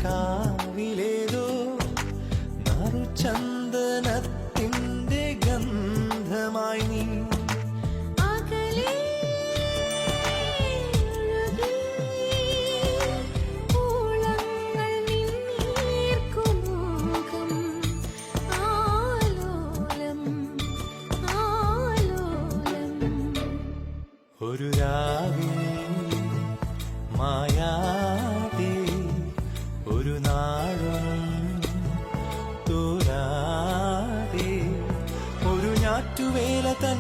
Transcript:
കാവിലേതോ നറുചന്ദനത്തിൻ്റെ ഗന്ധമായി നീ ഒരു രാവിൽ മായാതെ ഒരു നാളും തോരാതെ ഒരു ഞാറ്റുവേല തൻ